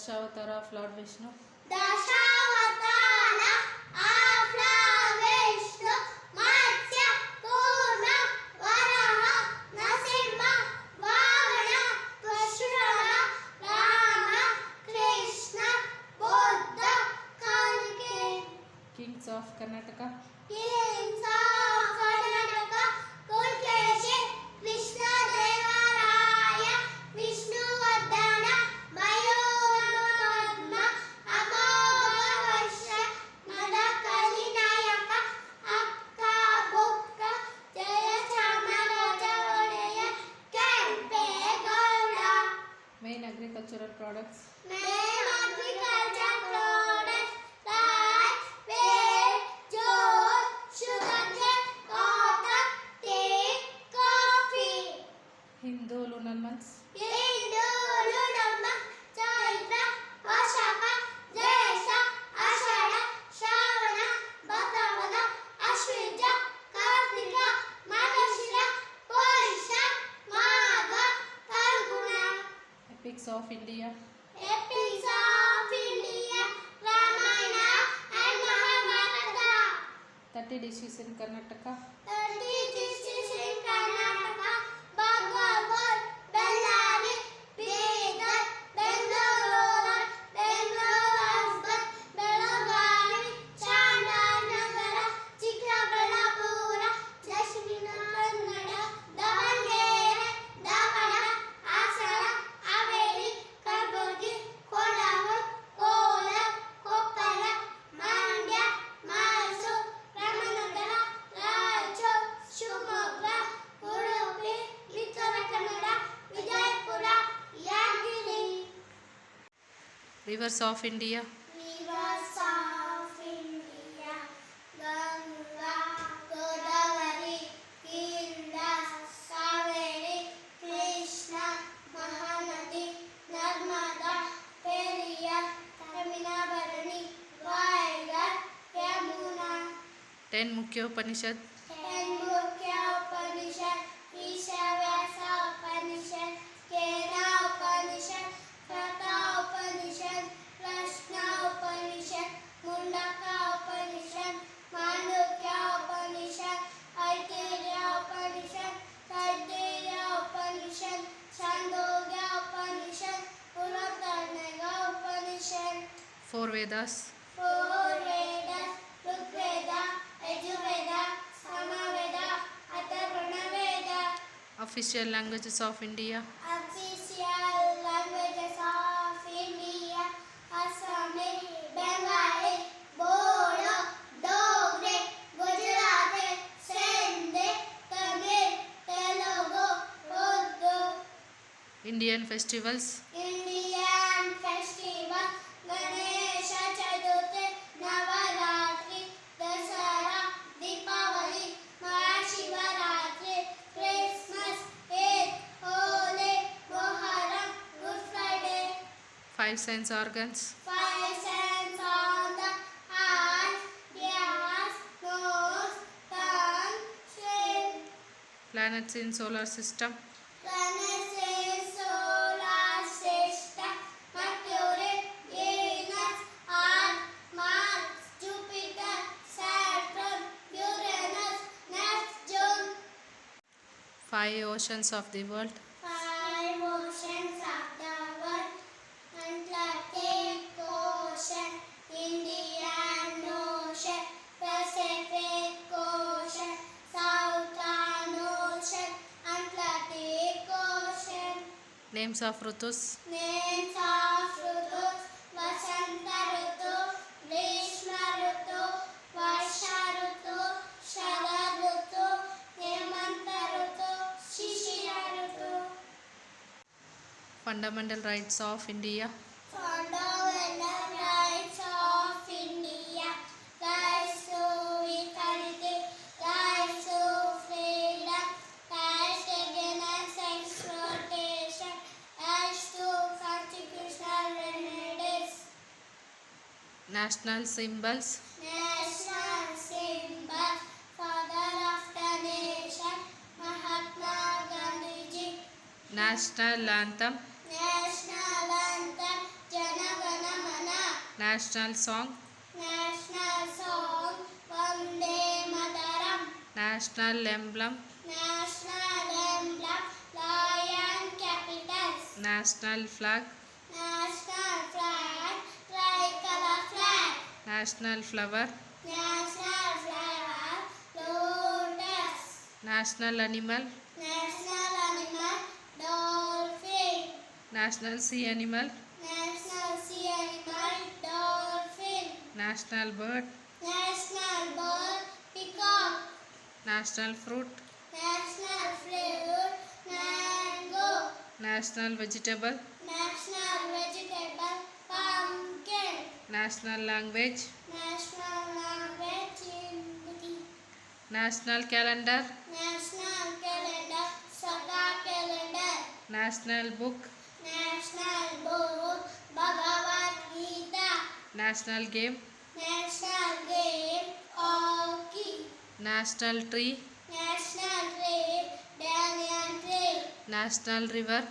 Dashavatara of Lord Vishnu. Dashavatara of Lord Vishnu. Matsya, Kurma, Varaha, Nasimha, Vamana, Parashurama, Rama, Krishna, Buddha, Kalki. Kings of Karnataka. Kings of Karnataka, Pulkeshi, Krishna Devaraya, Vishnuvardhana, Mayuramadma, Amoghavasha, Madakalinayaka, Akka Bukka, Jayachamaraja Odeya, Kempegowda. Main agricultural products. Main agriculture products like wheat, jute, sugarcane, cotton, tea, coffee. Hindu lunar months. Hindu Lunamma, Chaitra, Vashaka, Jesha, Ashada, Shravana, Bhadravada, Ashwija, Kartika, Margashira, Purisha, Magha, Falguna. Epics of India. Epics of India, Ramayana and Mahabharata. 30 dishes in Karnataka. 30 districts in Karnataka, Bhagwad, Bellary, Bidar, Bengaluru, Bengaluru, Belagavi, Chandarnagara, Chikkabalapura, Dashina Kannada, Davangere, Davana, Hasana, Haveri, Kalaburgi, Kollam, Kolar, Koppala, Mandya, Mysore, Ramanagara, Raichur, Shivamogga, Udupi, Uttara Kannada, Vijaypura, Yadgiri. Rivers of India. Rivers of India, Ganga, Godavari, Indus, Kaveri, Krishna, Mahanadi, Narmada, Periyar, Tamilabharani, Vaigar, Yamuna. 10 Mukhya Upanishad. Mukya Upanishad, Ishavyasa Upanishad, Kena Upanishad, Katha Upanishad, Prashna Upanishad, Mundaka Upanishad, Mandukya Upanishad, Aitareya Upanishad, Taittiriya Upanishad, Chandogya Upanishad, Purakarnika Upanishad. 4 Vedas. 4 Vedas, Rigveda, Yajurveda, Samaveda, Atharvana Veda. Official languages of India. Official languages of India, Assami, Bengali, Bodo, Dogri, Gujarati, Sindhi, Tamil, Telugu, Urdu. Indian festivals. Indian festival, Ganesha Chaturthi, Navaratri, Dasara, Deepavali, Mahashivaratri, Christmas, Eid, Holi, Muharram, Good Friday. 5 sense organs. 5 sense on the eyes, ears, nose, tongue, chin. Planets in solar system. Planets in solar system, Mercury, Venus, Earth, Mars, Jupiter, Saturn, Uranus, Neptune. 5 oceans of the world. 5 oceans of the world, Atlantic Ocean, Indian Ocean, Pacific Ocean, Southern Ocean, Atlantic Ocean. Names of Rutus. Names of Rutus, Vasanta Rutu, Grishma Rutu, Varsha Rutu, Sharad Rutu, Hemanta Rutu, Shishira Rutu. Fundamental rights of India. Fundamental rights of India, rights to equality, rights to freedom, rights against exploitation, rights to constitutional remedies. National symbols. National symbol, Father of the Nation, Mahatma Gandhiji. National anthem. National anthem, Jana National song. National song Vande Mataram. National emblem. National emblem Lion capitals. National flag. National flag tricolor flag. National flower. National flower lotus. National animal. National animal dolphin. National sea animal. National sea animal dolphin. National bird. National bird peacock. National fruit. National fruit mango. National vegetable. National vegetable pumpkin. National language. National language Hindi. National calendar. National calendar Saka calendar. National book. National book Bhagavad Gita. National game. National game hockey. National tree. National tree banyan tree. National river.